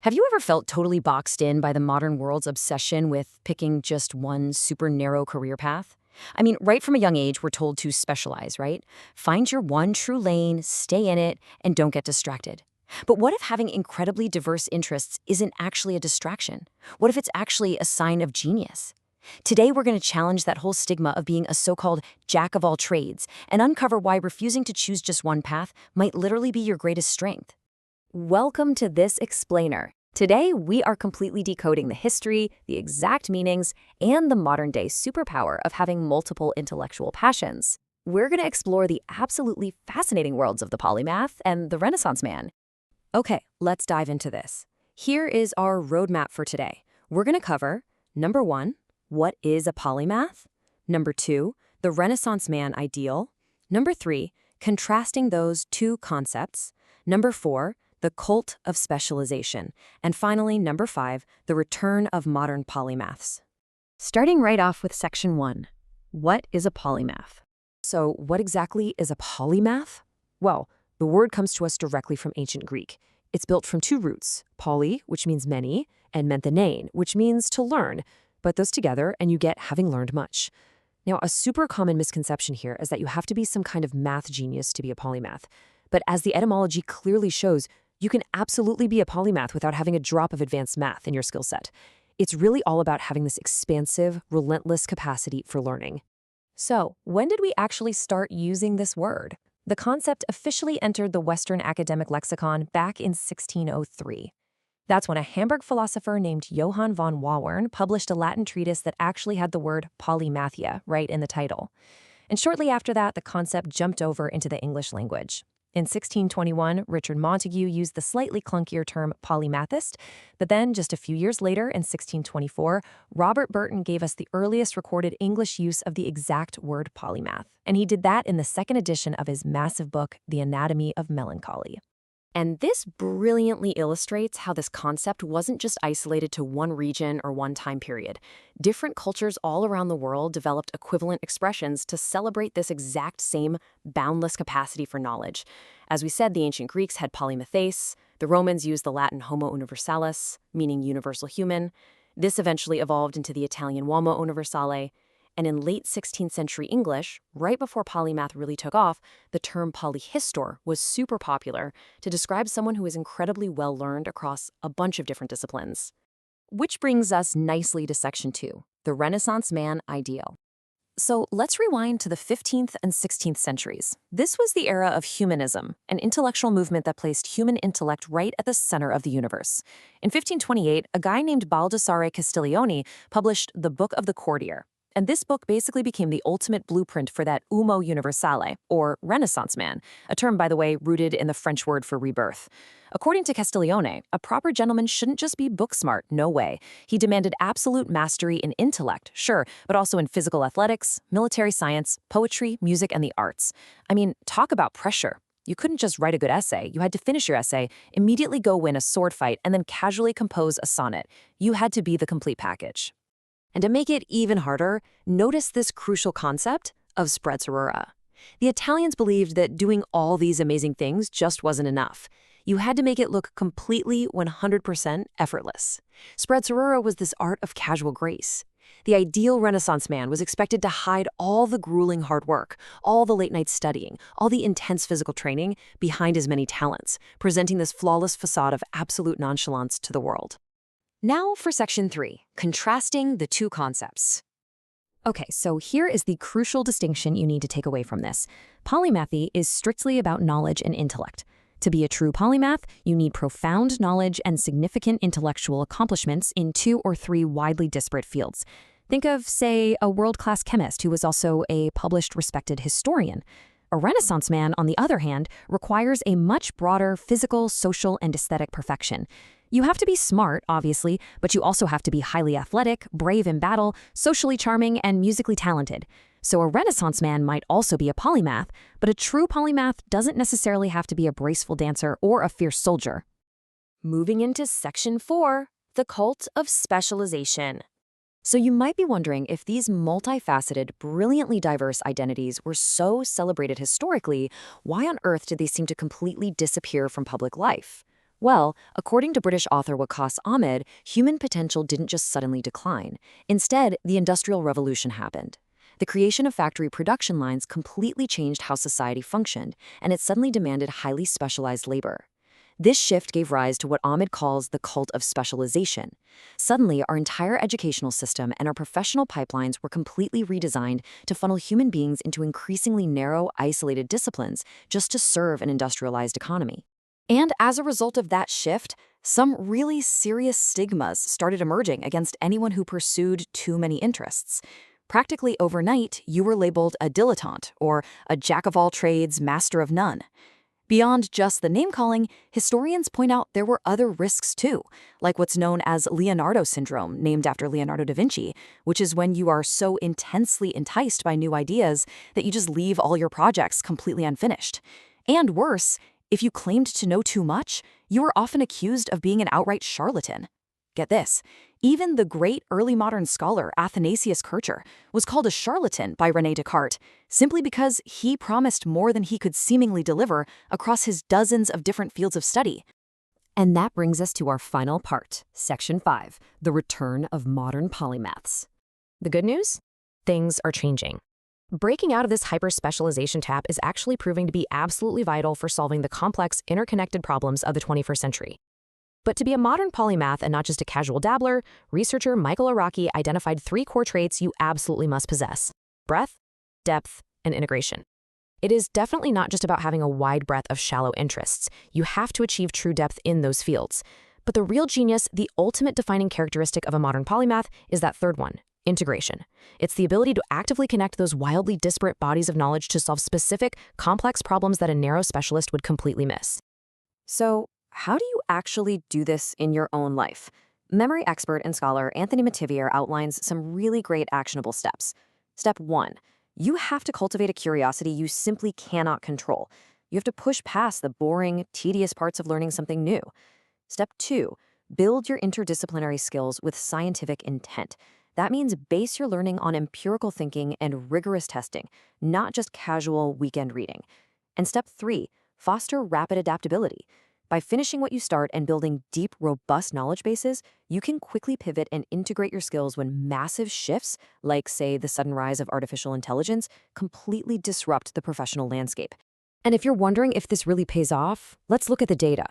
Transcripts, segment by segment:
Have you ever felt totally boxed in by the modern world's obsession with picking just one super narrow career path? I mean, right from a young age, we're told to specialize, right? Find your one true lane, stay in it, and don't get distracted. But what if having incredibly diverse interests isn't actually a distraction? What if it's actually a sign of genius? Today, we're going to challenge that whole stigma of being a so-called jack of all trades and uncover why refusing to choose just one path might literally be your greatest strength. Welcome to This Explainer. Today, we are completely decoding the history, the exact meanings, and the modern-day superpower of having multiple intellectual passions. We're going to explore the absolutely fascinating worlds of the polymath and the Renaissance man. Okay, let's dive into this. Here is our roadmap for today. We're going to cover, number 1, what is a polymath? Number 2, the Renaissance man ideal. Number 3, contrasting those two concepts. Number 4, the cult of specialization. And finally, number 5, the return of modern polymaths. Starting right off with section 1, what is a polymath? So what exactly is a polymath? Well, the word comes to us directly from ancient Greek. It's built from two roots, poly, which means many, and menthenein, which means to learn. Put those together and you get having learned much. Now, a super common misconception here is that you have to be some kind of math genius to be a polymath. But as the etymology clearly shows, you can absolutely be a polymath without having a drop of advanced math in your skill set. It's really all about having this expansive, relentless capacity for learning. So, when did we actually start using this word? The concept officially entered the Western academic lexicon back in 1603. That's when a Hamburg philosopher named Johann von Wawern published a Latin treatise that actually had the word polymathia right in the title. And shortly after that, the concept jumped over into the English language. In 1621, Richard Montague used the slightly clunkier term polymathist, but then just a few years later, in 1624, Robert Burton gave us the earliest recorded English use of the exact word polymath, and he did that in the second edition of his massive book, The Anatomy of Melancholy. And this brilliantly illustrates how this concept wasn't just isolated to one region or one time period. Different cultures all around the world developed equivalent expressions to celebrate this exact same boundless capacity for knowledge. As we said, the ancient Greeks had polymaths. The Romans used the Latin homo universalis, meaning universal human. This eventually evolved into the Italian uomo universale. And in late 16th century English, right before polymath really took off, the term polyhistor was super popular to describe someone who is incredibly well-learned across a bunch of different disciplines. Which brings us nicely to section 2, the Renaissance man ideal. So let's rewind to the 15th and 16th centuries. This was the era of humanism, an intellectual movement that placed human intellect right at the center of the universe. In 1528, a guy named Baldassare Castiglione published the Book of the Courtier. And this book basically became the ultimate blueprint for that uomo universale, or Renaissance man, a term, by the way, rooted in the French word for rebirth. According to Castiglione, a proper gentleman shouldn't just be book smart, no way. He demanded absolute mastery in intellect, sure, but also in physical athletics, military science, poetry, music, and the arts. I mean, talk about pressure. You couldn't just write a good essay. You had to finish your essay, immediately go win a sword fight, and then casually compose a sonnet. You had to be the complete package. And to make it even harder, notice this crucial concept of sprezzatura. The Italians believed that doing all these amazing things just wasn't enough. You had to make it look completely 100% effortless. Sprezzatura was this art of casual grace. The ideal Renaissance man was expected to hide all the grueling hard work, all the late-night studying, all the intense physical training behind his many talents, presenting this flawless facade of absolute nonchalance to the world. Now for section 3, contrasting the two concepts. Okay, so here is the crucial distinction you need to take away from this. Polymathy is strictly about knowledge and intellect. To be a true polymath, you need profound knowledge and significant intellectual accomplishments in 2 or 3 widely disparate fields. Think of, say, a world-class chemist who was also a published, respected historian. A Renaissance man, on the other hand, requires a much broader physical, social, and aesthetic perfection. You have to be smart, obviously, but you also have to be highly athletic, brave in battle, socially charming, and musically talented. So a Renaissance man might also be a polymath, but a true polymath doesn't necessarily have to be a graceful dancer or a fierce soldier. Moving into section 4, the cult of specialization. So you might be wondering, if these multifaceted, brilliantly diverse identities were so celebrated historically, why on earth did they seem to completely disappear from public life? Well, according to British author Waqas Ahmed, human potential didn't just suddenly decline. Instead, the Industrial Revolution happened. The creation of factory production lines completely changed how society functioned, and it suddenly demanded highly specialized labor. This shift gave rise to what Ahmed calls the cult of specialization. Suddenly, our entire educational system and our professional pipelines were completely redesigned to funnel human beings into increasingly narrow, isolated disciplines just to serve an industrialized economy. And as a result of that shift, some really serious stigmas started emerging against anyone who pursued too many interests. Practically overnight, you were labeled a dilettante or a jack of all trades, master of none. Beyond just the name-calling, historians point out there were other risks too, like what's known as Leonardo syndrome, named after Leonardo da Vinci, which is when you are so intensely enticed by new ideas that you just leave all your projects completely unfinished. And worse, if you claimed to know too much, you were often accused of being an outright charlatan. Get this, even the great early modern scholar Athanasius Kircher was called a charlatan by René Descartes, simply because he promised more than he could seemingly deliver across his dozens of different fields of study. And that brings us to our final part, Section 5, the return of modern polymaths. The good news? Things are changing. Breaking out of this hyper-specialization trap is actually proving to be absolutely vital for solving the complex, interconnected problems of the 21st century. But to be a modern polymath and not just a casual dabbler, researcher Michael Araki identified 3 core traits you absolutely must possess: breadth, depth, and integration. It is definitely not just about having a wide breadth of shallow interests. You have to achieve true depth in those fields. But the real genius, the ultimate defining characteristic of a modern polymath, is that third one: integration. It's the ability to actively connect those wildly disparate bodies of knowledge to solve specific, complex problems that a narrow specialist would completely miss. So, how do you actually do this in your own life? Memory expert and scholar Anthony Mativier outlines some really great actionable steps. Step 1. You have to cultivate a curiosity you simply cannot control. You have to push past the boring, tedious parts of learning something new. Step 2. Build your interdisciplinary skills with scientific intent. That means base your learning on empirical thinking and rigorous testing, not just casual weekend reading. And step 3. Foster rapid adaptability. By finishing what you start and building deep, robust knowledge bases, you can quickly pivot and integrate your skills when massive shifts, like, say, the sudden rise of artificial intelligence, completely disrupt the professional landscape. And if you're wondering if this really pays off, let's look at the data.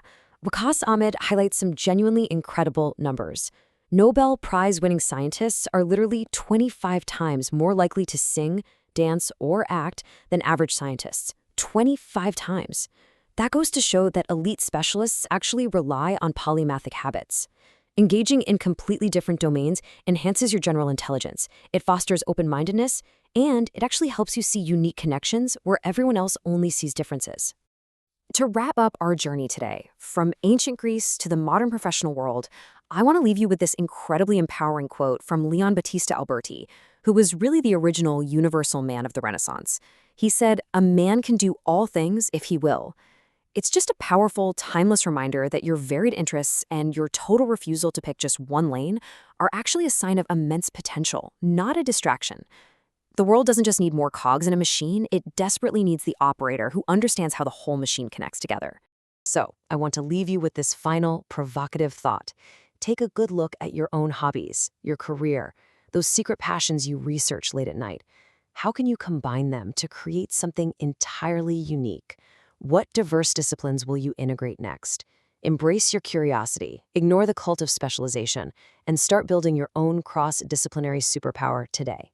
Waqas Ahmed highlights some genuinely incredible numbers. Nobel Prize-winning scientists are literally 25 times more likely to sing, dance, or act than average scientists. 25 times. That goes to show that elite specialists actually rely on polymathic habits. Engaging in completely different domains enhances your general intelligence. It fosters open-mindedness, and it actually helps you see unique connections where everyone else only sees differences. To wrap up our journey today, from ancient Greece to the modern professional world, I want to leave you with this incredibly empowering quote from Leon Battista Alberti, who was really the original universal man of the Renaissance. He said, "A man can do all things if he will." It's just a powerful, timeless reminder that your varied interests and your total refusal to pick just one lane are actually a sign of immense potential, not a distraction. The world doesn't just need more cogs in a machine, it desperately needs the operator who understands how the whole machine connects together. So, I want to leave you with this final, provocative thought. Take a good look at your own hobbies, your career, those secret passions you research late at night. How can you combine them to create something entirely unique? What diverse disciplines will you integrate next? Embrace your curiosity, ignore the cult of specialization, and start building your own cross-disciplinary superpower today.